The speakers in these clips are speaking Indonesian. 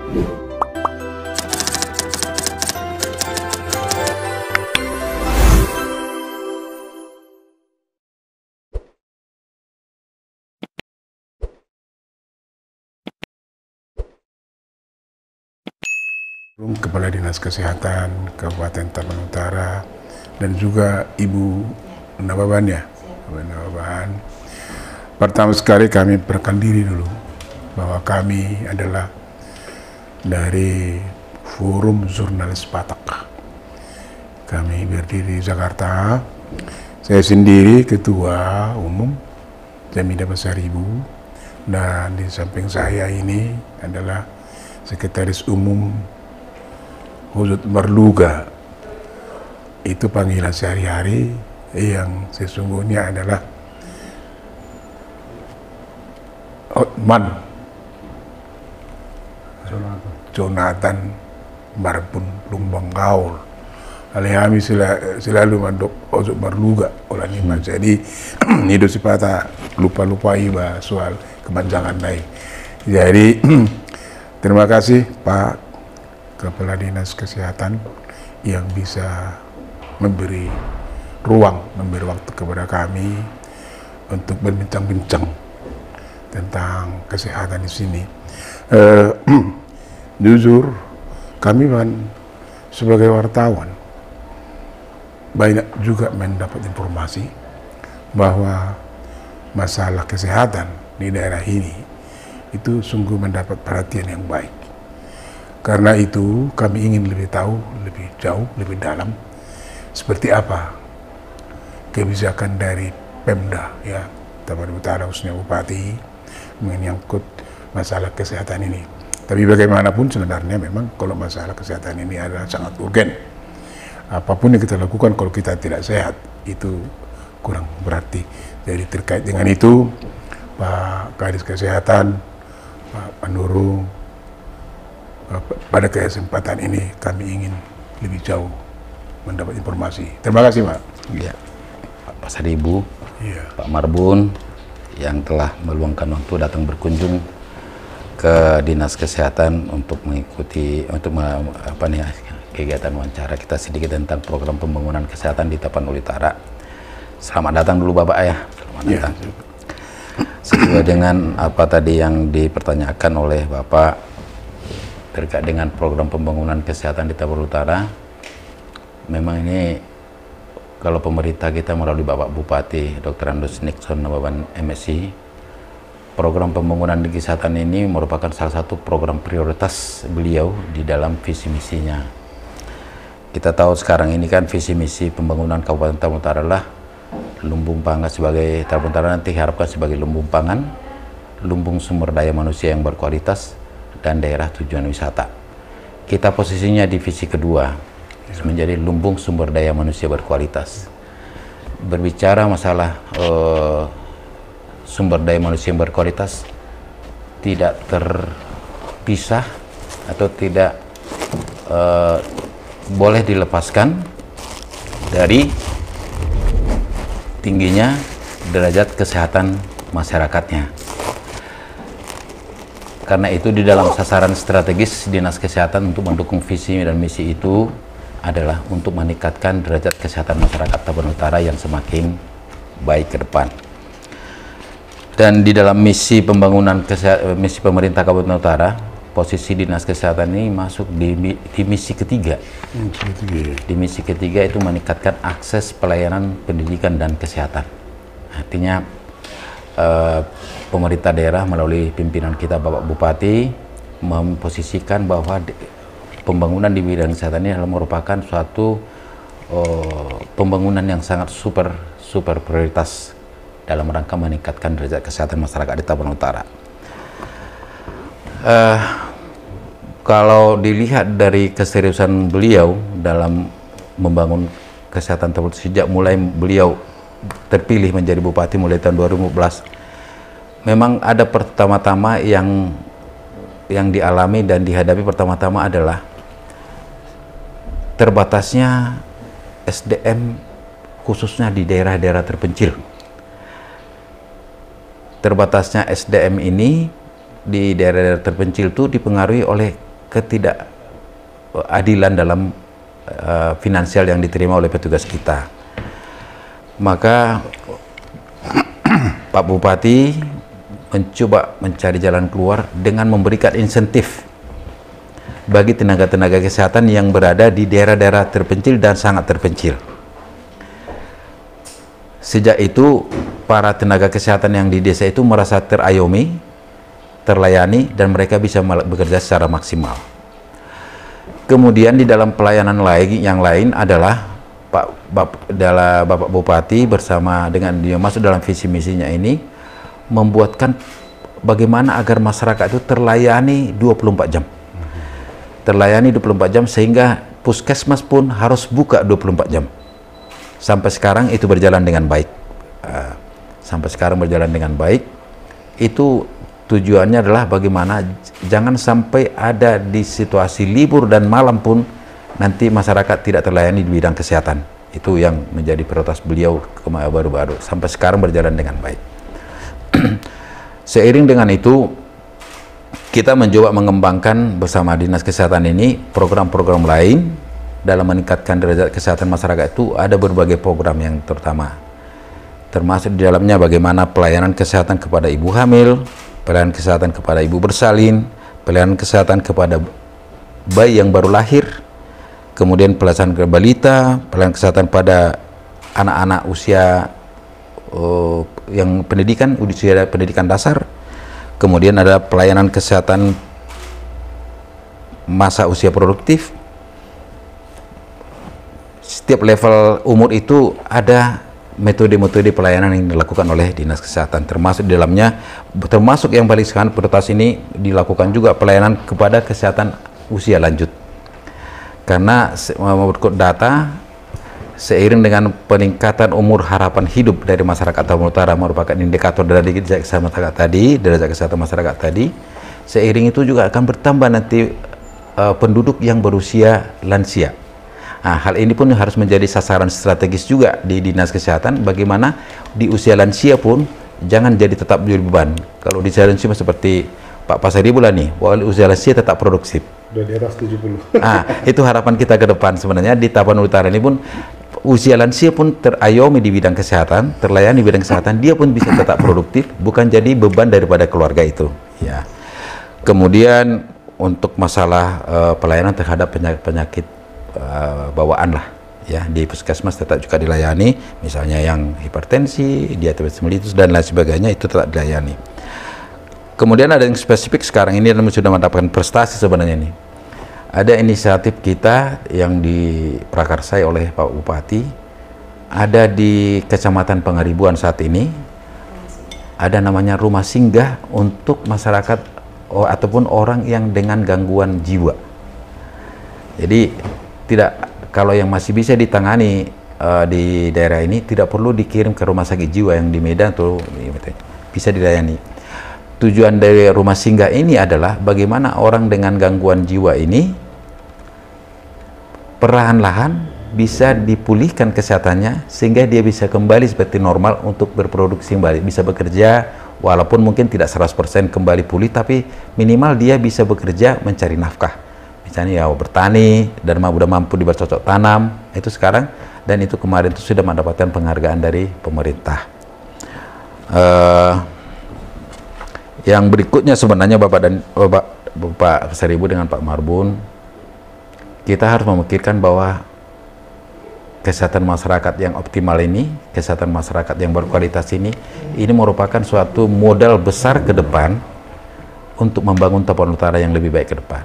Kepala Dinas Kesehatan Kabupaten Tapanuli Utara dan juga Ibu Nababan ya, Ibu Nababan. Pertama sekali kami perkenalkan diri dulu bahwa kami adalah dari Forum Jurnalis Batak. Kami berdiri di Jakarta. Saya sendiri Ketua Umum Jamidah Besar Ibu, dan di samping saya ini adalah Sekretaris Umum Huzut Marluga. Itu panggilan sehari-hari yang sesungguhnya adalah Hotman Jonathan Marbun Lumbang Gaul. Kami selalu mandok Huzut Marluga oleh Niman. Jadi itu sifat lupa-lupai soal kepanjangan lain. Jadi terima kasih Pak Kepala Dinas Kesehatan yang bisa memberi ruang, memberi waktu kepada kami untuk berbincang-bincang tentang kesehatan di sini. Jujur, kami sebagai wartawan banyak juga mendapat informasi bahwa masalah kesehatan di daerah ini itu sungguh mendapat perhatian yang baik. Karena itu kami ingin lebih tahu, lebih jauh, lebih dalam seperti apa kebijakan dari Pemda ya, Tapanuli Utara khususnya Bupati menyangkut masalah kesehatan ini. Tapi bagaimanapun sebenarnya memang kalau masalah kesehatan ini adalah sangat urgen. Apapun yang kita lakukan kalau kita tidak sehat itu kurang berarti. Jadi terkait dengan itu Pak Kadis Kesehatan, Pak Pandurung, pada kesempatan ini kami ingin lebih jauh mendapat informasi. Terima kasih Pak. Ya, Pak Sadibu, ya. Pak Marbun yang telah meluangkan waktu datang berkunjung ke Dinas Kesehatan untuk mengikuti kegiatan wawancara kita sedikit tentang program pembangunan kesehatan di Tapanuli Utara. Selamat datang dulu Bapak ya. Selamat datang. Sesuai dengan apa tadi yang dipertanyakan oleh Bapak terkait dengan program pembangunan kesehatan di Tapanuli Utara, memang ini kalau pemerintah kita melalui Bapak Bupati Dr. Andus Nixon Nababan MSI, program pembangunan di kesehatan ini merupakan salah satu program prioritas beliau di dalam visi misinya. Kita tahu sekarang ini kan visi misi pembangunan Kabupaten Tapanuli Utara adalah lumbung pangan sebagai Tapanuli Utara nanti diharapkan sebagai lumbung pangan, lumbung sumber daya manusia yang berkualitas, dan daerah tujuan wisata. Kita posisinya di visi kedua, menjadi lumbung sumber daya manusia berkualitas. Berbicara masalah sumber daya manusia yang berkualitas tidak terpisah atau tidak boleh dilepaskan dari tingginya derajat kesehatan masyarakatnya. Karena itu di dalam sasaran strategis Dinas Kesehatan untuk mendukung visi dan misi itu adalah untuk meningkatkan derajat kesehatan masyarakat Tapanuli Utara yang semakin baik ke depan. Dan di dalam misi pembangunan misi pemerintah Kabupaten Utara, posisi Dinas Kesehatan ini masuk di misi ketiga. Di misi ketiga itu meningkatkan akses pelayanan pendidikan dan kesehatan. Artinya pemerintah daerah melalui pimpinan kita Bapak Bupati memposisikan bahwa pembangunan di bidang kesehatan ini adalah merupakan suatu pembangunan yang sangat super prioritas dalam rangka meningkatkan derajat kesehatan masyarakat di Tapanuli Utara. Kalau dilihat dari keseriusan beliau dalam membangun kesehatan Tapanuli sejak mulai beliau terpilih menjadi bupati mulai tahun 2015, memang ada pertama-tama yang dialami dan dihadapi pertama-tama adalah terbatasnya SDM khususnya di daerah-daerah terpencil. Terbatasnya SDM ini di daerah-daerah terpencil itu dipengaruhi oleh ketidakadilan dalam finansial yang diterima oleh petugas kita. Maka Pak Bupati mencoba mencari jalan keluar dengan memberikan insentif bagi tenaga-tenaga kesehatan yang berada di daerah-daerah terpencil dan sangat terpencil. Sejak itu, para tenaga kesehatan yang di desa itu merasa terayomi, terlayani, dan mereka bisa bekerja secara maksimal. Kemudian di dalam pelayanan yang lain adalah Bapak Bupati bersama dengan dia masuk dalam visi misinya ini membuatkan bagaimana agar masyarakat itu terlayani 24 jam. Terlayani 24 jam sehingga puskesmas pun harus buka 24 jam. Sampai sekarang itu berjalan dengan baik. Sampai sekarang berjalan dengan baik. Itu tujuannya adalah bagaimana jangan sampai ada di situasi libur dan malam pun nanti masyarakat tidak terlayani di bidang kesehatan. Itu yang menjadi prioritas beliau baru-baru. Sampai sekarang berjalan dengan baik. Seiring dengan itu, kita mencoba mengembangkan bersama Dinas Kesehatan ini program-program lain dalam meningkatkan derajat kesehatan masyarakat. Itu ada berbagai program yang terutama. Termasuk di dalamnya bagaimana pelayanan kesehatan kepada ibu hamil, pelayanan kesehatan kepada ibu bersalin, pelayanan kesehatan kepada bayi yang baru lahir, kemudian pelayanan ke balita, pelayanan kesehatan pada anak-anak usia yang usia pendidikan dasar, kemudian ada pelayanan kesehatan masa usia produktif. Setiap level umur itu ada metode-metode pelayanan yang dilakukan oleh Dinas Kesehatan, termasuk di dalamnya, termasuk yang paling sekarang prioritas ini dilakukan juga pelayanan kepada kesehatan usia lanjut. Karena menurut data, seiring dengan peningkatan umur harapan hidup dari masyarakat Tapanuli Utara merupakan indikator dari derajat kesehatan masyarakat tadi, seiring itu juga akan bertambah nanti penduduk yang berusia lansia. Nah, hal ini pun harus menjadi sasaran strategis juga di Dinas Kesehatan, bagaimana di usia lansia pun jangan jadi tetap jadi beban. Kalau di usia lansia seperti Pak Pasari Bulan nih, usia lansia tetap produktif. Udah di atas 70. Nah, itu harapan kita ke depan sebenarnya di Tapanuli Utara ini pun usia lansia pun terayomi di bidang kesehatan, terlayani di bidang kesehatan, dia pun bisa tetap produktif, bukan jadi beban daripada keluarga itu. Ya. Kemudian untuk masalah pelayanan terhadap penyakit bawaan lah, ya, di puskesmas tetap juga dilayani, misalnya yang hipertensi, diabetes mellitus dan lain sebagainya itu tetap dilayani. Kemudian ada yang spesifik sekarang ini dan sudah mendapatkan prestasi sebenarnya ini. Ada inisiatif kita yang diprakarsai oleh Pak Bupati, ada di Kecamatan Pangaribuan saat ini, ada namanya rumah singgah untuk masyarakat ataupun orang yang dengan gangguan jiwa. Jadi kalau yang masih bisa ditangani di daerah ini tidak perlu dikirim ke rumah sakit jiwa yang di Medan atau bisa dilayani. Tujuan dari rumah singgah ini adalah bagaimana orang dengan gangguan jiwa ini perlahan-lahan bisa dipulihkan kesehatannya sehingga dia bisa kembali seperti normal untuk berproduksi kembali, bisa bekerja walaupun mungkin tidak 100% kembali pulih, tapi minimal dia bisa bekerja mencari nafkah. Misalnya ya bertani dan udah mampu bercocok tanam itu sekarang, dan itu kemarin itu sudah mendapatkan penghargaan dari pemerintah. Yang berikutnya sebenarnya Bapak Seribu dengan Pak Marbun, kita harus memikirkan bahwa kesehatan masyarakat yang optimal ini, kesehatan masyarakat yang berkualitas ini merupakan suatu modal besar ke depan untuk membangun Tapanuli Utara yang lebih baik ke depan.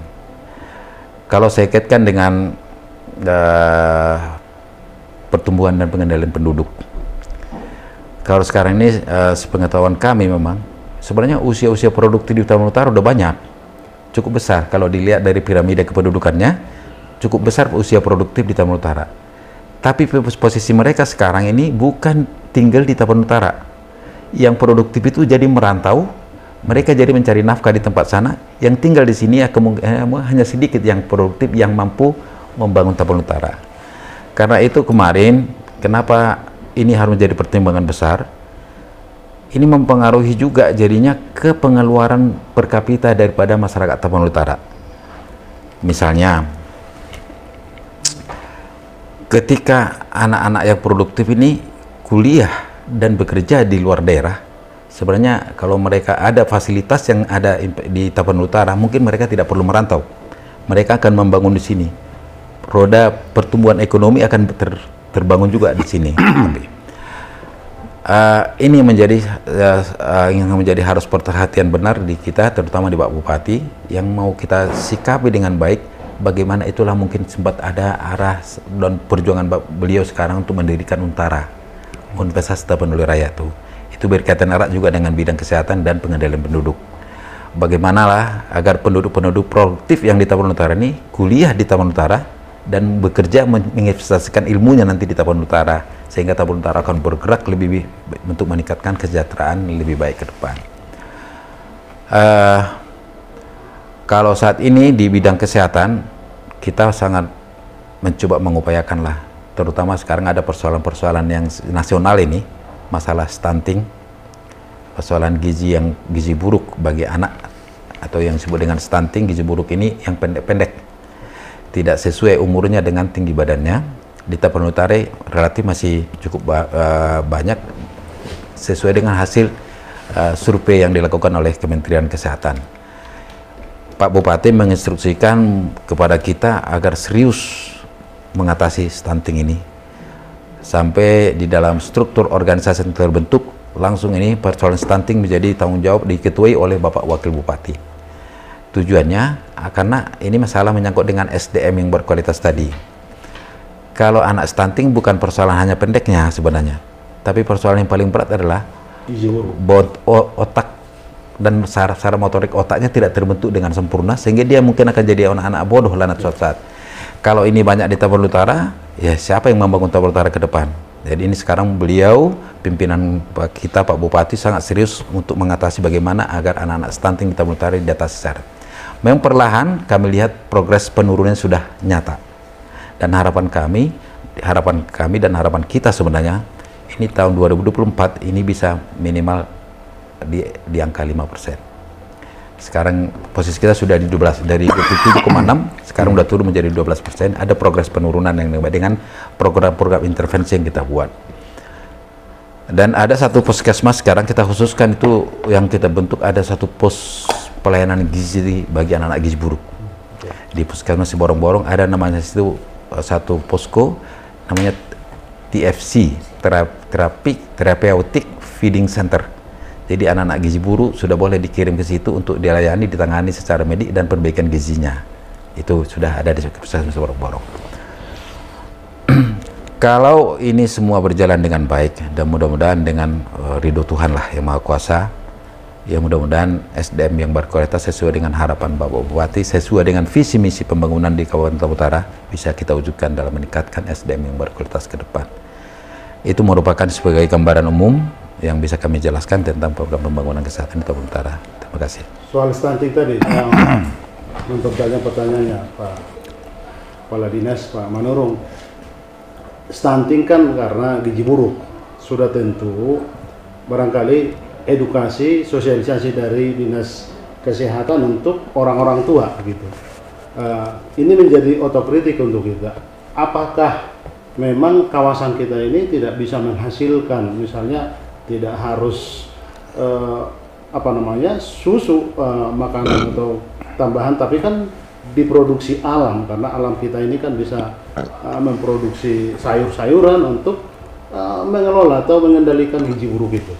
Kalau saya kaitkan dengan pertumbuhan dan pengendalian penduduk, kalau sekarang ini sepengetahuan kami memang sebenarnya usia-usia produktif di Tapanuli Utara udah banyak, cukup besar. Kalau dilihat dari piramida kependudukannya, cukup besar usia produktif di Tapanuli Utara. Tapi posisi mereka sekarang ini bukan tinggal di Tapanuli Utara. Yang produktif itu jadi merantau, mereka jadi mencari nafkah di tempat sana. Yang tinggal di sini ya hanya sedikit yang produktif yang mampu membangun Tapanuli Utara. Karena itu kemarin, kenapa ini harus menjadi pertimbangan besar? Ini mempengaruhi juga jadinya ke pengeluaran per kapita daripada masyarakat Tapanuli Utara. Misalnya, ketika anak-anak yang produktif ini kuliah dan bekerja di luar daerah, sebenarnya kalau mereka ada fasilitas yang ada di Tapanuli Utara, mungkin mereka tidak perlu merantau. Mereka akan membangun di sini. Roda pertumbuhan ekonomi akan terbangun juga di sini. Ini yang menjadi harus perhatian benar di kita, terutama di Pak Bupati, yang mau kita sikapi dengan baik. Bagaimana itulah mungkin sempat ada arah dan perjuangan beliau sekarang untuk mendirikan Untara, Universitas Tapanuli Raya itu berkaitan erat juga dengan bidang kesehatan dan pengendalian penduduk. Bagaimanalah agar penduduk-penduduk produktif yang di Tapanuli Utara ini kuliah di Tapanuli Utara dan bekerja menginvestasikan ilmunya nanti di Tapanuli Utara, sehingga Tapanuli Utara akan bergerak lebih untuk meningkatkan kesejahteraan lebih baik ke depan. Kalau saat ini di bidang kesehatan kita sangat mencoba mengupayakanlah, terutama sekarang ada persoalan-persoalan yang nasional ini, masalah stunting, persoalan gizi buruk bagi anak, atau yang disebut dengan stunting, gizi buruk ini yang pendek-pendek, tidak sesuai umurnya dengan tinggi badannya. Di Tapanuli Utara relatif masih cukup banyak sesuai dengan hasil survei yang dilakukan oleh Kementerian Kesehatan. Pak Bupati menginstruksikan kepada kita agar serius mengatasi stunting ini, sampai di dalam struktur organisasi yang terbentuk langsung ini persoalan stunting menjadi tanggung jawab diketuai oleh Bapak Wakil Bupati. Tujuannya karena ini masalah menyangkut dengan SDM yang berkualitas tadi. Kalau anak stunting bukan persoalan hanya pendeknya sebenarnya, tapi persoalan yang paling berat adalah otak dan saraf motorik otaknya tidak terbentuk dengan sempurna, sehingga dia mungkin akan jadi anak-anak bodoh lanat suatu saat. Kalau ini banyak di Tapanuli Utara, ya siapa yang membangun Tapanuli Utara ke depan? Jadi ini sekarang beliau, pimpinan kita Pak Bupati sangat serius untuk mengatasi bagaimana agar anak-anak stunting di Tapanuli Utara diatasi secara. Memang perlahan kami lihat progres penurunan sudah nyata. Dan harapan kami dan harapan kita sebenarnya, ini tahun 2024 ini bisa minimal di angka 5%. Sekarang posisi kita sudah di 12, dari 27,6 sekarang udah turun menjadi 12%. Ada progres penurunan yang dengan program-program intervensi yang kita buat. Dan ada satu puskesmas sekarang kita khususkan itu yang kita bentuk, ada satu pos pelayanan gizi bagi anak-anak gizi buruk. Di puskesmas di Borong-Borong ada namanya itu satu posko namanya TFC, Therapeutic Feeding Center. Jadi anak-anak gizi buruk sudah boleh dikirim ke situ untuk dilayani, ditangani secara medik dan perbaikan gizinya. Itu sudah ada di puskesmas Borong-Borong. Kalau ini semua berjalan dengan baik dan mudah-mudahan dengan ridho Tuhan lah yang Maha Kuasa, ya mudah-mudahan SDM yang berkualitas sesuai dengan harapan Bapak Bupati, sesuai dengan visi misi pembangunan di Kabupaten Tapanuli Utara bisa kita wujudkan dalam meningkatkan SDM yang berkualitas ke depan. Itu merupakan sebagai gambaran umum yang bisa kami jelaskan tentang program pembangunan kesehatan di Tapanuli Utara. Terima kasih. Soal stunting tadi, yang untuk pertanyaannya Pak Kepala Dinas Pak Manurung, stunting kan karena gizi buruk, sudah tentu barangkali edukasi, sosialisasi dari Dinas Kesehatan untuk orang-orang tua gitu. Ini menjadi otokritik untuk kita. Apakah memang kawasan kita ini tidak bisa menghasilkan, misalnya tidak harus susu makanan atau tambahan, tapi kan diproduksi alam, karena alam kita ini kan bisa memproduksi sayur-sayuran untuk mengelola atau mengendalikan gizi buruk itu.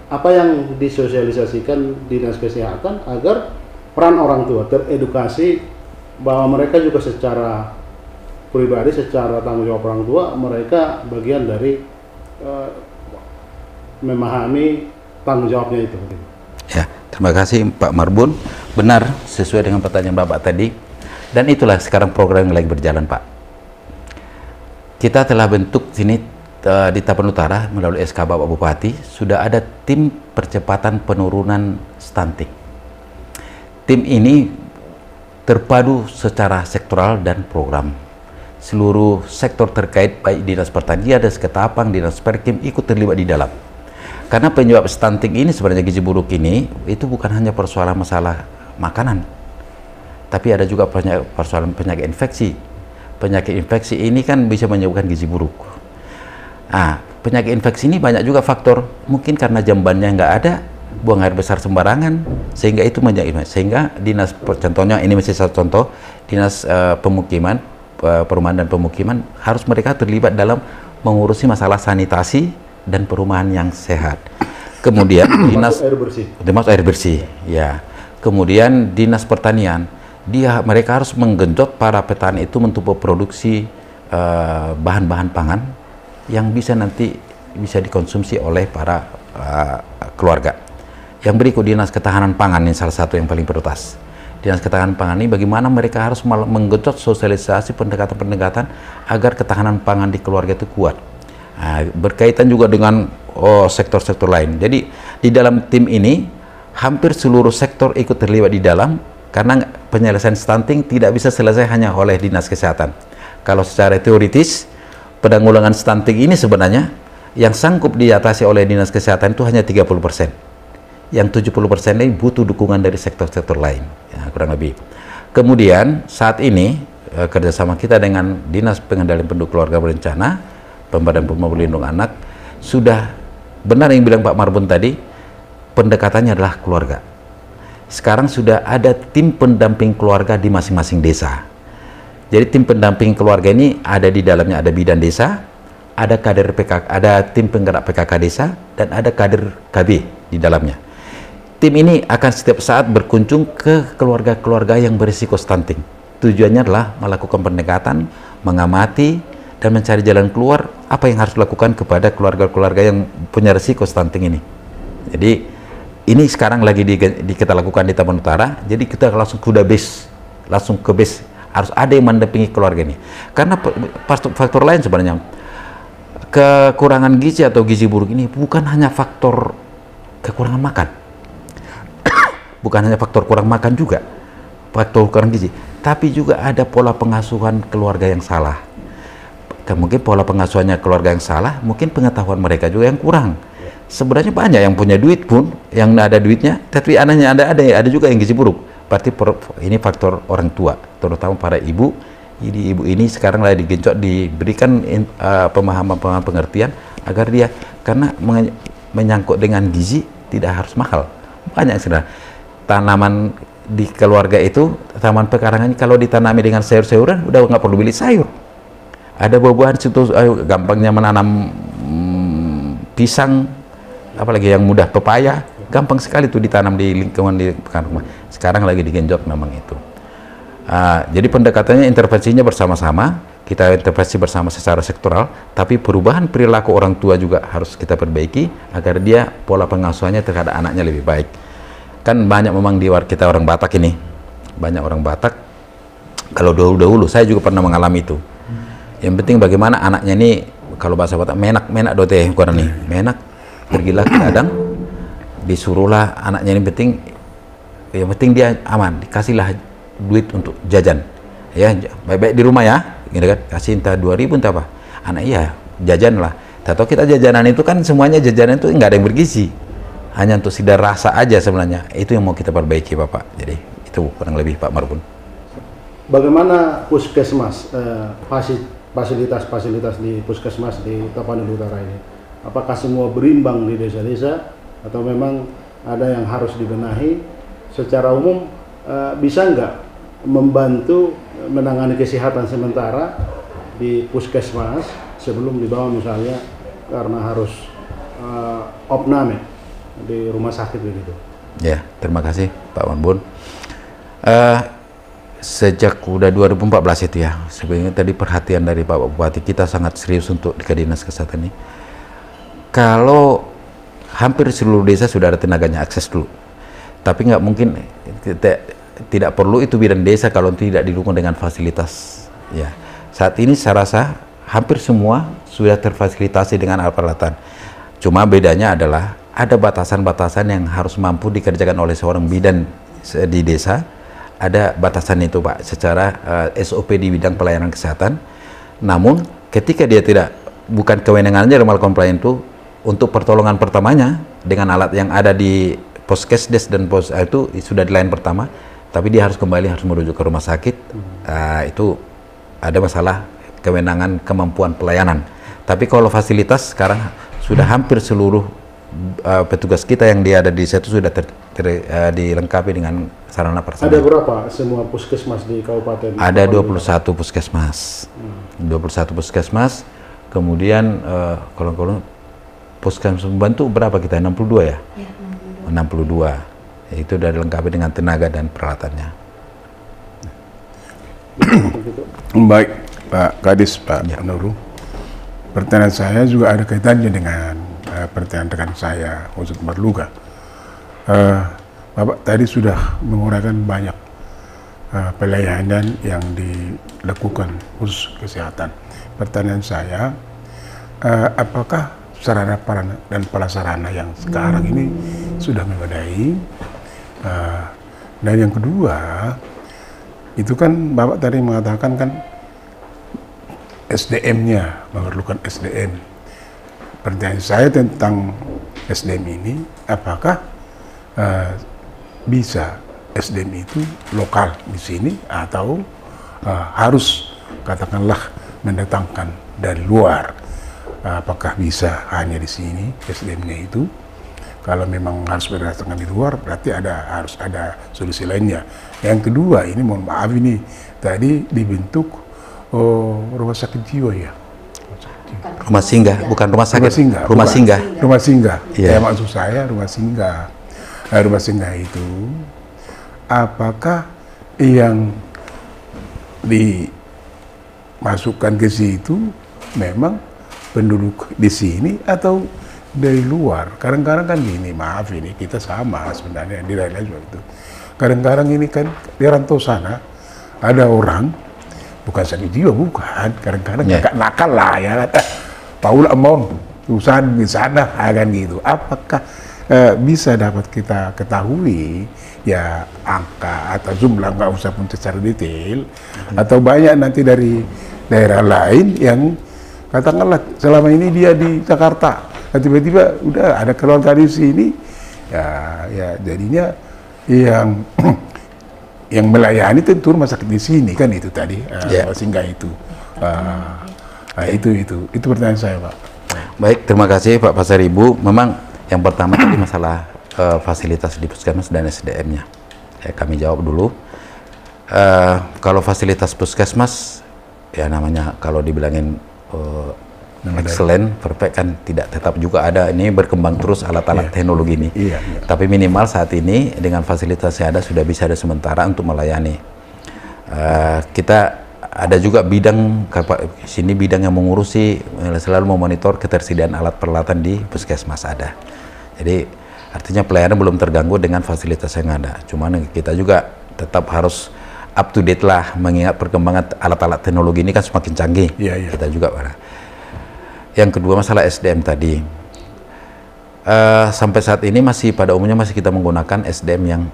Apa yang disosialisasikan Dinas Kesehatan agar peran orang tua teredukasi bahwa mereka juga secara pribadi, secara tanggung jawab orang tua, mereka bagian dari memahami tanggung jawabnya itu. Ya, terima kasih Pak Marbun. Benar, sesuai dengan pertanyaan Bapak tadi. Dan itulah sekarang program yang lagi berjalan, Pak. Kita telah bentuk sini di Tapanuli Utara melalui SK Bapak Bupati, sudah ada tim percepatan penurunan stunting. Tim ini terpadu secara sektoral dan program. Seluruh sektor terkait, baik Dinas Pertanian, Dinas Ketapang, Dinas Perkim ikut terlibat di dalam. Karena penyebab stunting ini sebenarnya gizi buruk ini itu bukan hanya persoalan masalah makanan, tapi ada juga persoalan penyakit infeksi. Penyakit infeksi ini kan bisa menyebabkan gizi buruk. Nah, penyakit infeksi ini banyak juga faktor, mungkin karena jambannya nggak ada, buang air besar sembarangan, sehingga itu menjadi, sehingga dinas, contohnya ini masih satu contoh, dinas pemukiman, perumahan dan pemukiman harus mereka terlibat dalam mengurusi masalah sanitasi dan perumahan yang sehat. Kemudian dinas air bersih, ya. Kemudian dinas pertanian, mereka harus menggenjot para petani itu untuk produksi bahan-bahan pangan yang bisa nanti bisa dikonsumsi oleh para keluarga. Yang berikut dinas ketahanan pangan, ini salah satu yang paling prioritas. Dinas ketahanan pangan ini bagaimana mereka harus menggenjot sosialisasi pendekatan-pendekatan agar ketahanan pangan di keluarga itu kuat. Nah, berkaitan juga dengan sektor-sektor lain. Jadi di dalam tim ini hampir seluruh sektor ikut terlibat di dalam, karena penyelesaian stunting tidak bisa selesai hanya oleh dinas kesehatan. Kalau secara teoritis penanggulangan stunting ini sebenarnya yang sanggup diatasi oleh dinas kesehatan itu hanya 30%. Yang 70% ini butuh dukungan dari sektor-sektor lain, ya, kurang lebih. Kemudian saat ini kerjasama kita dengan Dinas Pengendalian Penduduk Keluarga Berencana, Badan Pembangunan Pelindung Anak, sudah benar yang bilang Pak Marbun tadi, pendekatannya adalah keluarga. Sekarang sudah ada tim pendamping keluarga di masing-masing desa. Jadi tim pendamping keluarga ini ada di dalamnya, ada bidan desa, ada kader PKK, ada tim penggerak PKK desa, dan ada kader KB di dalamnya. Tim ini akan setiap saat berkunjung ke keluarga-keluarga yang berisiko stunting. Tujuannya adalah melakukan pendekatan, mengamati, dan mencari jalan keluar apa yang harus dilakukan kepada keluarga-keluarga yang punya risiko stunting ini. Jadi ini sekarang lagi kita lakukan di Taman Utara. Jadi kita langsung ke base, langsung ke base. Harus ada yang mendampingi keluarga ini. Karena faktor lain sebenarnya, kekurangan gizi atau gizi buruk ini bukan hanya faktor kekurangan makan. Bukan hanya faktor kurang makan juga, faktor kurang gizi, tapi juga ada pola pengasuhan keluarga yang salah. Mungkin pola pengasuhannya keluarga yang salah, mungkin pengetahuan mereka juga yang kurang. Sebenarnya banyak yang punya duit pun, yang ada duitnya, tapi anaknya ada juga yang gizi buruk. Berarti ini faktor orang tua, terutama para ibu. Ibu ini sekarang lagi digencot, diberikan pemahaman pengertian agar dia, karena menyangkut dengan gizi tidak harus mahal. Banyak sebenarnya tanaman di keluarga itu, tanaman pekarangan kalau ditanami dengan sayur-sayuran udah nggak perlu beli sayur. Ada buah-buahan situ, gampangnya menanam pisang, apalagi yang mudah, pepaya, gampang sekali tuh ditanam di lingkungan di rumah. Sekarang lagi digenjot memang itu. Jadi pendekatannya, intervensinya bersama-sama, kita intervensi bersama secara sektoral, tapi perubahan perilaku orang tua juga harus kita perbaiki agar dia pola pengasuhannya terhadap anaknya lebih baik. Kan banyak memang di kita orang Batak ini, banyak orang Batak, kalau dahulu saya juga pernah mengalami itu. Yang penting bagaimana anaknya ini, kalau bahasa Batak, menak dote ukuran nih, menak, pergilah ke ladang, disuruhlah anaknya ini, yang penting dia aman, dikasihlah duit untuk jajan, ya baik-baik di rumah ya, gitu kan, kasih entah 2.000 entah apa, anak iya jajan lah. Tahu kita jajanan itu kan semuanya jajanan itu nggak ada yang bergizi, hanya untuk sekedar rasa aja sebenarnya. Itu yang mau kita perbaiki Bapak. Jadi itu kurang lebih Pak Marbun. Bagaimana puskesmas, fasilitas-fasilitas di puskesmas di Tapanuli Utara ini? Apakah semua berimbang di desa-desa atau memang ada yang harus dibenahi? Secara umum bisa nggak membantu menangani kesehatan sementara di puskesmas sebelum dibawa misalnya karena harus opname di rumah sakit begitu? Ya, terima kasih Pak Marbun. Sejak udah 2014 itu ya, sebenarnya tadi perhatian dari Pak Bupati, kita sangat serius untuk di Dinas Kesehatan ini. Kalau hampir seluruh desa sudah ada tenaganya, akses dulu. Tapi nggak mungkin, tidak perlu itu bidan desa kalau tidak didukung dengan fasilitas. Ya, saat ini saya rasa hampir semua sudah terfasilitasi dengan alat peralatan. Cuma bedanya adalah ada batasan-batasan yang harus mampu dikerjakan oleh seorang bidan di desa. Ada batasan itu Pak, secara SOP di bidang pelayanan kesehatan. Namun ketika dia bukan kewenangannya melakukan pelayanan itu, untuk pertolongan pertamanya dengan alat yang ada di Poskesdes dan pos itu sudah di line pertama, tapi dia harus kembali harus merujuk ke rumah sakit. Itu ada masalah kewenangan kemampuan pelayanan. Tapi kalau fasilitas sekarang sudah hampir seluruh petugas kita yang dia ada di situ sudah dilengkapi dengan sarana prasarana. Ada berapa semua puskesmas di kabupaten? Ada 21 puskesmas. 21 puskesmas. Kemudian kalau puskesmas membantu berapa kita? 62 ya? Ya, 62. Itu sudah dilengkapi dengan tenaga dan peralatannya. Baik, Pak Kadis, Pak Nurul. Pertanyaan saya juga ada kaitannya dengan pertanyaan rekan saya, Ustaz Marluga. Bapak tadi sudah menguraikan banyak pelayanan yang dilakukan khusus kesehatan. Pertanyaan saya, apakah sarana dan prasarana yang sekarang ini sudah memadai? Dan yang kedua, itu kan Bapak tadi mengatakan kan SDM-nya, memerlukan SDM. Pertanyaan saya tentang SDM ini, apakah bisa SDM itu lokal di sini atau harus katakanlah mendatangkan dari luar? Apakah bisa hanya di sini SDM-nya itu? Kalau memang harus berdatangkan di luar, berarti harus ada solusi lainnya. Yang kedua, ini mohon maaf ini tadi dibentuk rumah sakit jiwa ya. Rumah singgah, bukan rumah sakit. Rumah singgah. Rumah singgah. Rumah singgah. Yeah. Ya, maksud saya rumah singgah. Rumah singgah itu apakah yang dimasukkan ke situ memang penduduk di sini atau dari luar? Kadang-kadang kan gini, maaf ini kita sama sebenarnya di daerah juga itu. Kadang-kadang ini kan di rantau sana ada orang bukan sakit jiwa, bukan. Kadang-kadang agak nakal lah ya. Paula mau urusan di sana kan gitu. Apakah bisa dapat kita ketahui ya angka atau jumlah, nggak usah pun secara detail, atau banyak nanti dari daerah lain yang katakanlah selama ini dia di Jakarta, tiba-tiba udah ada keluarga di sini, ya jadinya yang melayani tentu rumah sakit di sini kan itu tadi, singgah itu. Itu pertanyaan saya, Pak. Baik, terima kasih Pak Pasaribu. Memang yang pertama tadi masalah fasilitas di puskesmas dan SDM-nya. Kami jawab dulu. Kalau fasilitas puskesmas, ya namanya kalau dibilangin excellent, perfect kan tidak tetap juga ada. Ini berkembang terus alat-alat teknologi ini. Tapi minimal saat ini dengan fasilitas yang ada sudah bisa ada sementara untuk melayani. Kita ada juga bidang sini bidang yang mengurusi selalu memonitor ketersediaan alat peralatan di puskesmas ada. Jadi artinya pelayanan belum terganggu dengan fasilitas yang ada. Cuman kita juga tetap harus up to date lah, mengingat perkembangan alat-alat teknologi ini kan semakin canggih. Kita juga Yang kedua masalah SDM tadi, sampai saat ini masih pada umumnya masih kita menggunakan SDM yang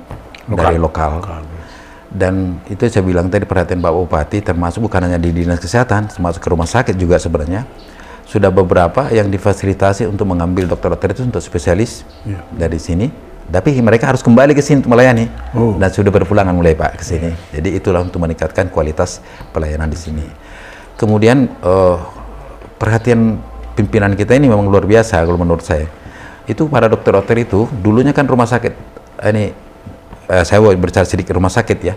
dari lokal. Dan itu saya bilang tadi perhatian Pak Bupati, termasuk bukan hanya di dinas kesehatan, termasuk ke rumah sakit juga sebenarnya sudah beberapa yang difasilitasi untuk mengambil dokter-dokter itu untuk spesialis dari sini. Tapi mereka harus kembali ke sini untuk melayani dan sudah berpulangan mulai Pak ke sini. Jadi itulah untuk meningkatkan kualitas pelayanan di sini. Kemudian perhatian pimpinan kita ini memang luar biasa kalau menurut saya. Itu para dokter-dokter itu dulunya kan rumah sakit ini saya mau berbicara sedikit rumah sakit ya.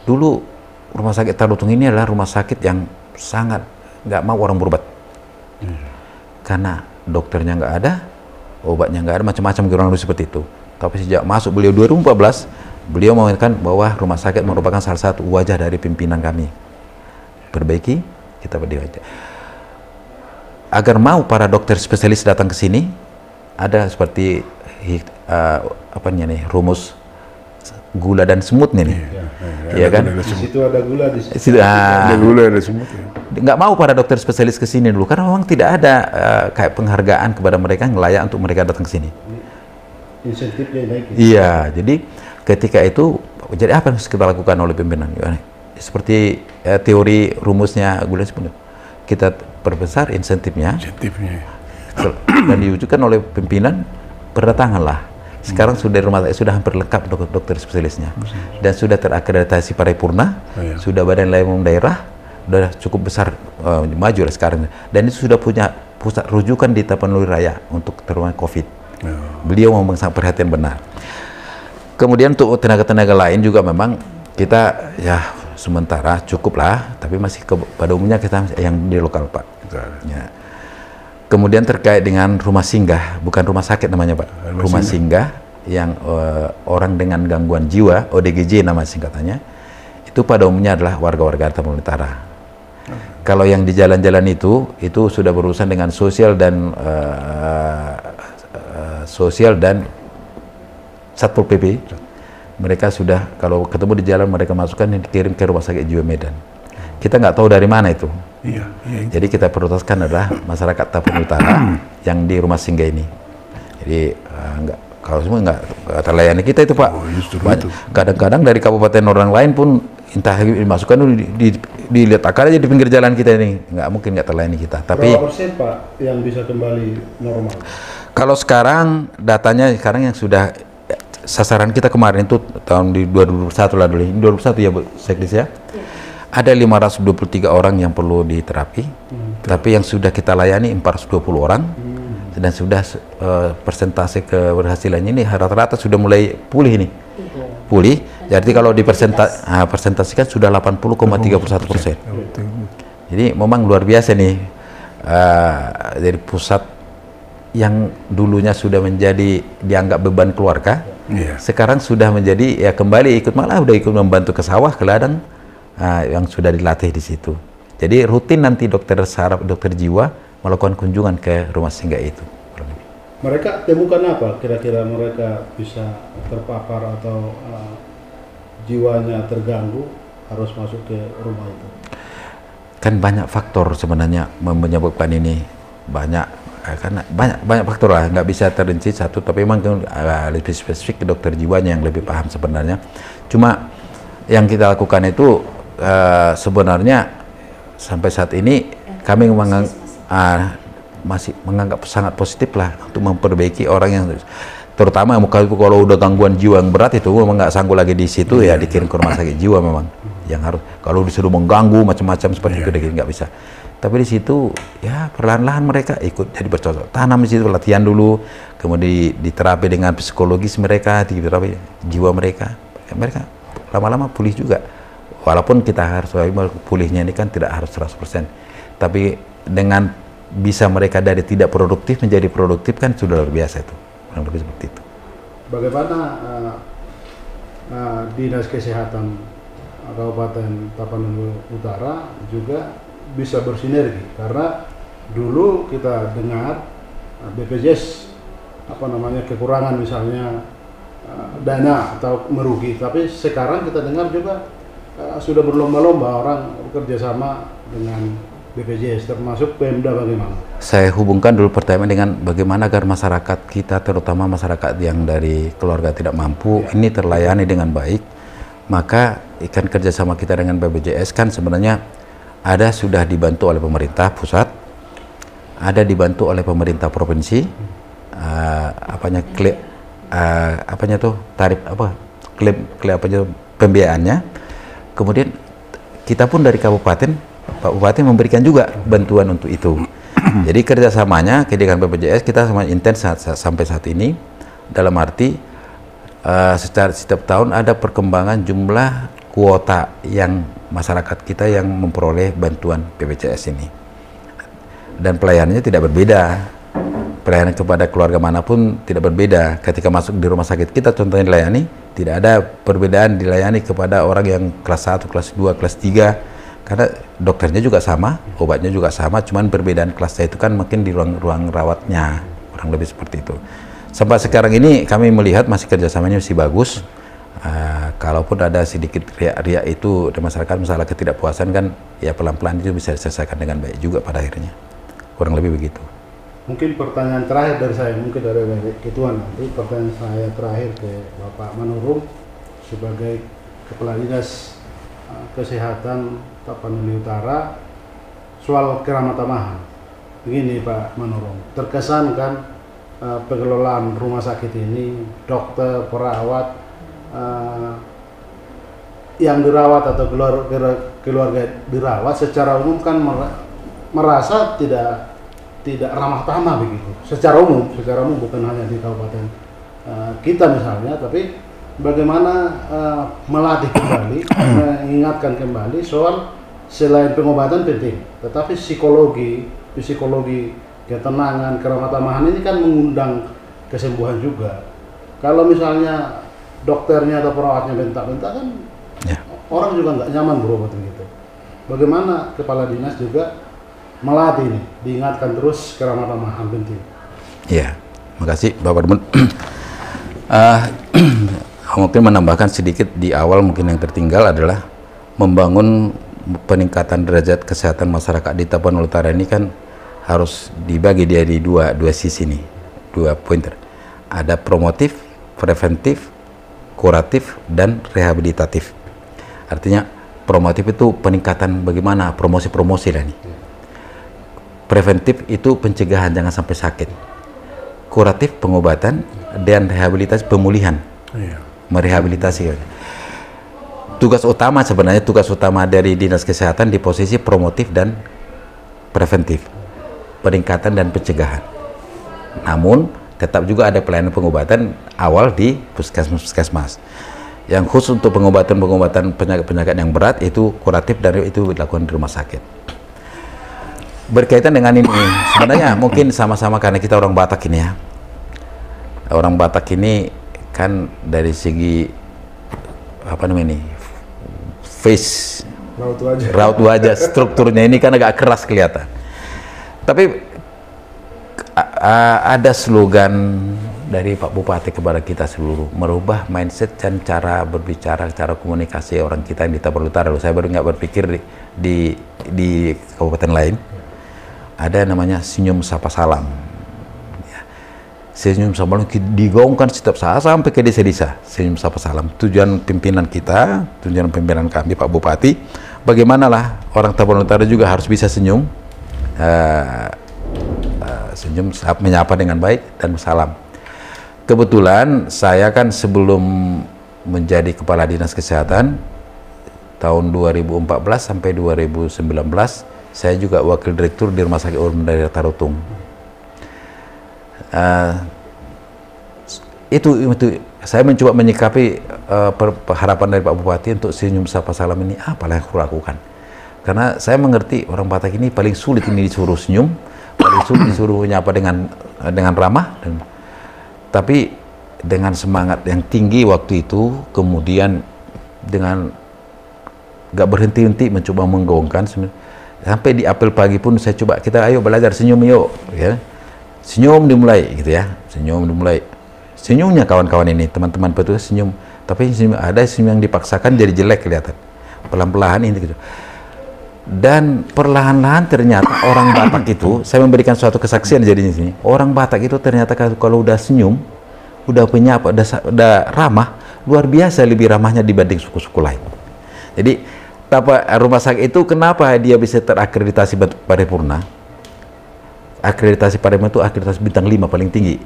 Dulu rumah sakit Tarutung ini adalah rumah sakit yang sangat nggak mau orang berobat. Karena dokternya nggak ada, obatnya nggak ada, macam-macam kurang lebih seperti itu. Tapi sejak masuk beliau 2014, beliau mengatakan bahwa rumah sakit merupakan salah satu wajah dari pimpinan kami. Perbaiki, kita perbaiki. Agar mau para dokter spesialis datang ke sini, ada seperti rumus gula dan semutnya nih, ya kan? Di situ ada gula, di situ ada gula, ada semut. Nggak mau para dokter spesialis ke sini dulu karena memang tidak ada kayak penghargaan kepada mereka yang layak untuk mereka datang ke sini. Insentifnya naik. Iya, jadi ketika itu jadi apa yang harus kita lakukan oleh pimpinan? Seperti teori rumusnya gula semut, kita perbesar insentifnya. Dan diwujudkan oleh pimpinan, berdatanganlah Sekarang sudah rumah sakit sudah hampir lengkap dokter spesialisnya, dan sudah terakreditasi paripurna, sudah badan layanan umum daerah, sudah cukup besar, maju lah sekarang, dan itu sudah punya pusat rujukan di Tapanuli Raya untuk terowongan COVID. Beliau memang sangat perhatian benar. Kemudian untuk tenaga-tenaga lain juga memang kita ya sementara cukup lah, tapi masih pada umumnya kita yang di lokal Pak. Ya. Kemudian terkait dengan rumah singgah, bukan rumah sakit namanya Pak, rumah singgah yang orang dengan gangguan jiwa, ODGJ nama singkatannya, itu pada umumnya adalah warga-warga Tapanuli Utara. Kalau yang di jalan-jalan itu sudah berurusan dengan sosial dan Satpol PP. Mereka sudah, kalau ketemu di jalan mereka masukkan, dikirim ke rumah sakit jiwa Medan. Kita nggak tahu dari mana itu. Jadi kita prioritaskan adalah masyarakat Tapanuli Utara yang di rumah singgah ini. Jadi kalau semua nggak terlayani kita itu Pak. Kadang-kadang dari kabupaten orang lain pun entah dimasukkan dilihat akar aja di pinggir jalan kita ini, nggak mungkin nggak terlayani kita. Tapi berapa persen Pak yang bisa kembali normal? Kalau sekarang datanya sekarang yang sudah sasaran kita kemarin itu tahun di 2021 lah dulu, 2021 ya Bu Sekdes ya. Ada 523 orang yang perlu diterapi, tapi yang sudah kita layani 420 orang, dan sudah persentase keberhasilannya ini rata-rata sudah mulai pulih nih. Pulih, jadi kalau persentasikan sudah 80,31%. Jadi memang luar biasa nih, dari pusat yang dulunya sudah menjadi dianggap beban keluarga, sekarang sudah menjadi ya kembali malah udah ikut membantu ke sawah, ke ladang, yang sudah dilatih di situ. Jadi rutin nanti dokter saraf, dokter jiwa melakukan kunjungan ke rumah singgah itu. Mereka temukan apa? Kira-kira mereka bisa terpapar atau jiwanya terganggu harus masuk ke rumah itu? Kan banyak faktor sebenarnya menyebabkan ini, karena banyak faktor lah, nggak bisa terinci satu, tapi memang lebih spesifik ke dokter jiwanya yang lebih paham sebenarnya. Cuma yang kita lakukan itu sebenarnya sampai saat ini kami masih menganggap sangat positif lah untuk memperbaiki orang yang terutama kalau udah gangguan jiwa yang berat itu memang nggak sanggup lagi di situ, ya dikirim ke rumah sakit jiwa memang yang harus, kalau disuruh mengganggu macam-macam seperti itu nggak bisa. Tapi di situ ya perlahan-lahan mereka ikut jadi bercocok tanam di situ, latihan dulu, kemudian diterapi dengan psikologis mereka, diterapi jiwa mereka lama-lama pulih juga. Walaupun kita harus pulihnya ini kan tidak harus 100%, tapi dengan bisa mereka dari tidak produktif menjadi produktif kan sudah luar biasa itu, kurang lebih seperti itu. Bagaimana Dinas Kesehatan Kabupaten Tapanuli Utara juga bisa bersinergi, karena dulu kita dengar BPJS kekurangan misalnya dana atau merugi, tapi sekarang kita dengar juga sudah berlomba-lomba orang bekerja sama dengan BPJS, termasuk Pemda. Bagaimana? Saya hubungkan dulu pertama dengan bagaimana agar masyarakat kita, terutama masyarakat yang dari keluarga tidak mampu, ini terlayani dengan baik. Maka ikan kerjasama kita dengan BPJS kan sebenarnya ada sudah dibantu oleh pemerintah pusat, ada dibantu oleh pemerintah provinsi, tarif pembiayaannya. Kemudian kita pun dari kabupaten, Pak Bupati memberikan juga bantuan untuk itu. Jadi kerjasamanya dengan BPJS kita sama intens sampai saat ini, dalam arti secara setiap tahun ada perkembangan jumlah kuota yang masyarakat kita yang memperoleh bantuan BPJS ini, dan pelayanannya tidak berbeda. Pelayanan kepada keluarga manapun tidak berbeda. Ketika masuk di rumah sakit kita contohnya dilayani, tidak ada perbedaan dilayani kepada orang yang kelas 1, kelas 2, kelas 3, karena dokternya juga sama, obatnya juga sama, cuman perbedaan kelasnya itu kan mungkin di ruang rawatnya, kurang lebih seperti itu. Sampai sekarang ini kami melihat masih kerjasamanya masih bagus. Kalaupun ada sedikit riak-riak itu di masyarakat, masalah ketidakpuasan kan ya pelan-pelan itu bisa diselesaikan dengan baik juga pada akhirnya, kurang lebih begitu. Mungkin pertanyaan terakhir dari saya, mungkin dari Ketua nanti, pertanyaan saya terakhir ke Bapak Manurung sebagai Kepala Dinas Kesehatan Tapanuli Utara soal Keramat Tamahan. Begini Pak Manurung, terkesan kan pengelolaan rumah sakit ini, dokter, perawat, yang dirawat atau keluarga dirawat secara umum kan merasa tidak ramah tamah begitu. Secara umum bukan hanya di kabupaten kita misalnya, tapi bagaimana melatih kembali, mengingatkan kembali soal selain pengobatan penting, tetapi psikologi, ketenangan, keramah tamahan ini kan mengundang kesembuhan juga. Kalau misalnya dokternya atau perawatnya bentak-bentak kan orang juga nggak nyaman berobat begitu. Bagaimana kepala dinas juga melatih ini, diingatkan terus keramah tamahan penting. Ya, makasih Bapak Demun. Mungkin menambahkan sedikit di awal, mungkin yang tertinggal adalah membangun peningkatan derajat kesehatan masyarakat di Tapanuli Utara ini kan harus dibagi dari dua sisi nih, 2 pointer. Ada promotif, preventif, kuratif, dan rehabilitatif. Artinya promotif itu peningkatan bagaimana promosi lah nih. Preventif itu pencegahan jangan sampai sakit. Kuratif pengobatan, dan rehabilitasi pemulihan. Merehabilitasi. Tugas utama dari Dinas Kesehatan di posisi promotif dan preventif. Peningkatan dan pencegahan. Namun tetap juga ada pelayanan pengobatan awal di puskesmas. Yang khusus untuk pengobatan penyakit yang berat itu kuratif dan itu dilakukan di rumah sakit. Berkaitan dengan ini, sebenarnya mungkin sama-sama karena kita orang Batak ini ya. Orang Batak ini kan dari segi apa namanya ini, face, raut wajah, strukturnya ini kan agak keras kelihatan. Tapi ada slogan dari Pak Bupati kepada kita seluruh, merubah mindset dan cara berbicara, cara komunikasi orang kita yang di Tapanuli Utara. Saya baru nggak berpikir di kabupaten lain. Ada namanya senyum sapa salam. Ya. Senyum sapa salam digaungkan setiap saat sampai ke desa-desa. Senyum sapa salam. Tujuan pimpinan kita, tujuan pimpinan kami Pak Bupati, bagaimanalah orang Tapanuli Utara juga harus bisa senyum, senyum menyapa dengan baik dan salam. Kebetulan saya kan sebelum menjadi Kepala Dinas Kesehatan tahun 2014 sampai 2019 saya juga Wakil Direktur di Rumah Sakit Umum Daerah Tarutung. Itu saya mencoba menyikapi harapan dari Pak Bupati untuk senyum sapa salam ini apalah yang aku lakukan. Karena saya mengerti orang Batak ini paling sulit ini disuruh senyum, paling sulit disuruh menyapa dengan ramah. Tapi dengan semangat yang tinggi waktu itu, kemudian dengan gak berhenti-henti mencoba menggaungkan, sampai di apel pagi pun saya coba, kita ayo belajar senyum yuk, ya. Senyum dimulai gitu ya, senyum dimulai. Senyumnya kawan-kawan ini, teman-teman petugas senyum, tapi ada senyum yang dipaksakan jadi jelek kelihatan. Pelan-pelan ini gitu. Dan perlahan-lahan ternyata orang Batak itu, saya memberikan suatu kesaksian jadinya sini. Orang Batak itu ternyata kalau udah senyum, udah penyapa, udah ramah, luar biasa lebih ramahnya dibanding suku-suku lain. Jadi rumah sakit itu kenapa dia bisa terakreditasi paripurna? Akreditasi paripurna itu akreditasi bintang 5 paling tinggi.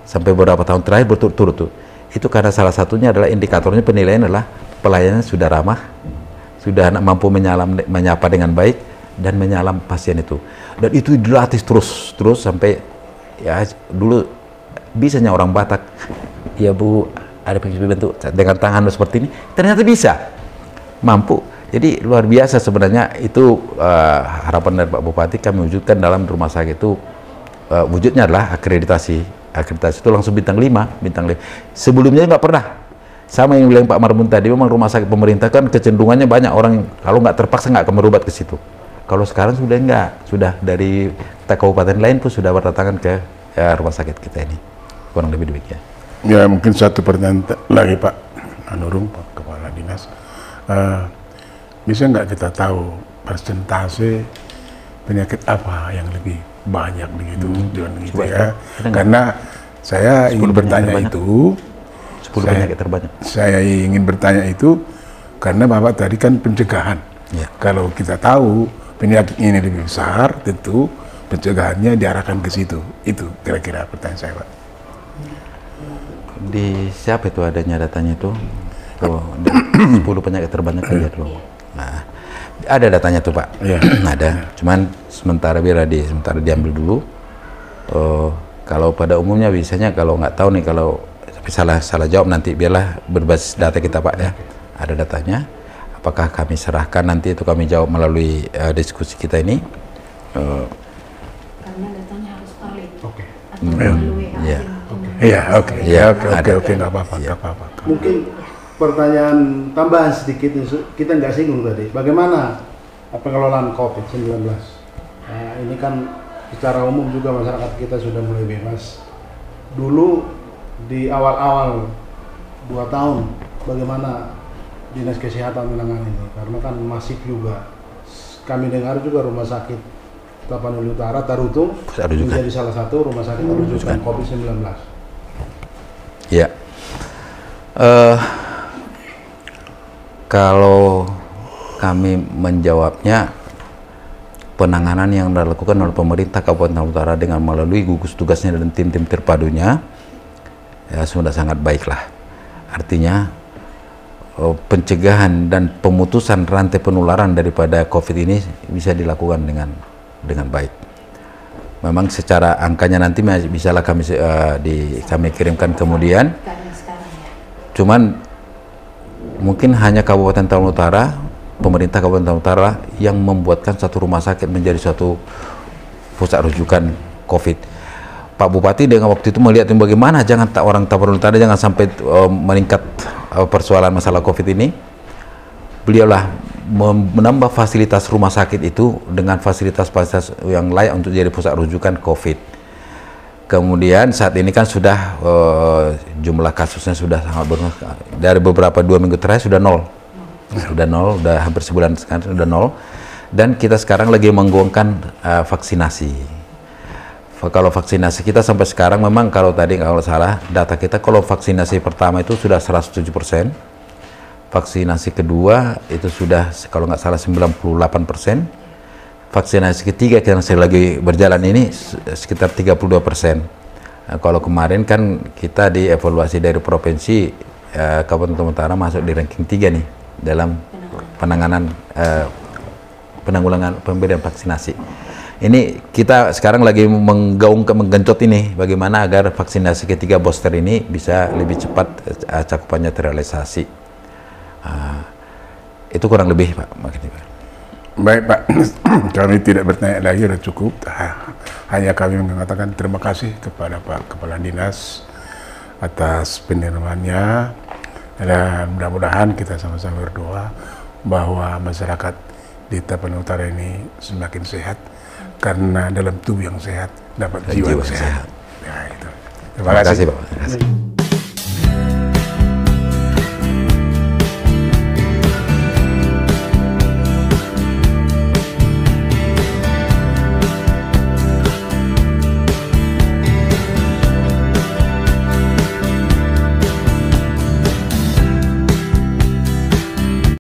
Sampai beberapa tahun terakhir berturut-turut. Itu karena salah satunya adalah indikatornya penilaian adalah pelayanan sudah ramah, sudah mampu menyapa dengan baik dan menyalam pasien itu. Dan itu dilatih terus sampai ya dulu bisanya orang Batak, ya Bu, ada bentuk dengan tangan seperti ini, ternyata bisa, mampu. Jadi luar biasa sebenarnya itu harapan dari Pak Bupati kami wujudkan dalam rumah sakit itu. Wujudnya adalah akreditasi itu langsung bintang 5. Sebelumnya nggak pernah. Sama yang bilang Pak Marmun tadi, memang rumah sakit pemerintah kan kecenderungannya banyak orang kalau nggak terpaksa nggak akan berobat ke situ. Kalau sekarang sudah enggak, sudah dari kabupaten lain pun sudah berdatangan ke rumah sakit kita ini, kurang lebih demikian. Ya mungkin satu pertanyaan lagi Pak Manurung, Pak Kepala Dinas, bisa nggak kita tahu persentase penyakit apa yang lebih banyak begitu gitu ya? Karena saya ingin bertanya itu. 10 penyakit terbanyak. Saya ingin bertanya itu karena Bapak tadi kan pencegahan. Ya. Kalau kita tahu penyakit ini lebih besar, tentu pencegahannya diarahkan ke situ. Itu kira-kira pertanyaan saya, Pak. Di siapa itu adanya datanya itu? Tuh, 10 penyakit terbanyak aja tuh. Nah, ada datanya tuh, Pak. Iya. Ada. Cuman sementara diambil dulu. Kalau pada umumnya biasanya kalau nggak tahu nih, kalau salah jawab nanti biarlah berbasis data kita, Pak, ya. Ada datanya. Apakah kami serahkan nanti itu kami jawab melalui diskusi kita ini. Karena datanya harus valid. Oke. Atau melalui Iya. Iya, oke. Iya, ada. Oke, nggak apa-apa, nggak apa-apa. Mungkin pertanyaan tambahan sedikit, kita nggak singgung tadi. Bagaimana pengelolaan COVID-19? Nah, ini kan secara umum juga masyarakat kita sudah mulai bebas. Dulu di awal-awal 2 tahun, bagaimana Dinas Kesehatan menangani ini? Karena kan masif juga. Kami dengar juga Rumah Sakit Tapanuli Utara, Tarutung, menjadi salah satu rumah sakit rujukan COVID-19. Ya. Kalau kami menjawabnya, penanganan yang dilakukan oleh pemerintah Kabupaten Utara dengan melalui gugus tugasnya dan tim-tim terpadunya ya sudah sangat baiklah. Artinya pencegahan dan pemutusan rantai penularan daripada COVID ini bisa dilakukan dengan baik. Memang secara angkanya nanti bisalah kami kirimkan kemudian. Cuman mungkin hanya Kabupaten Tapanuli Utara, pemerintah Kabupaten Tapanuli Utara yang membuatkan satu rumah sakit menjadi suatu pusat rujukan COVID. Pak Bupati dengan waktu itu melihat bagaimana orang Tapanuli Utara jangan sampai meningkat persoalan masalah COVID ini. Beliaulah menambah fasilitas rumah sakit itu dengan fasilitas-fasilitas yang layak untuk jadi pusat rujukan COVID. Kemudian saat ini kan sudah jumlah kasusnya sudah sangat berkurang. Dari beberapa 2 minggu terakhir sudah nol, sudah hampir sebulan sekarang sudah nol. Dan kita sekarang lagi menggaungkan vaksinasi. Kalau vaksinasi kita sampai sekarang memang kalau tadi kalau salah data kita, kalau vaksinasi pertama itu sudah 107%, vaksinasi kedua itu sudah kalau nggak salah 98%, vaksinasi ketiga yang saya lagi berjalan ini sekitar 32%. Nah, kalau kemarin kan kita dievaluasi dari provinsi Kabupaten Utara masuk di ranking 3 nih dalam penanggulangan pemberian vaksinasi. Ini kita sekarang lagi menggencot ini bagaimana agar vaksinasi ketiga booster ini bisa lebih cepat cakupannya terrealisasi. Itu kurang lebih, Pak. Baik, Pak. Kami tidak bertanya lagi, sudah cukup. Hanya kami mengatakan terima kasih kepada Pak Kepala Dinas atas penerimaannya, dan mudah-mudahan kita sama-sama berdoa bahwa masyarakat di Tapanuli Utara ini semakin sehat, karena dalam tubuh yang sehat dapat jiwa yang sehat. Ya, itu. Terima kasih, Pak.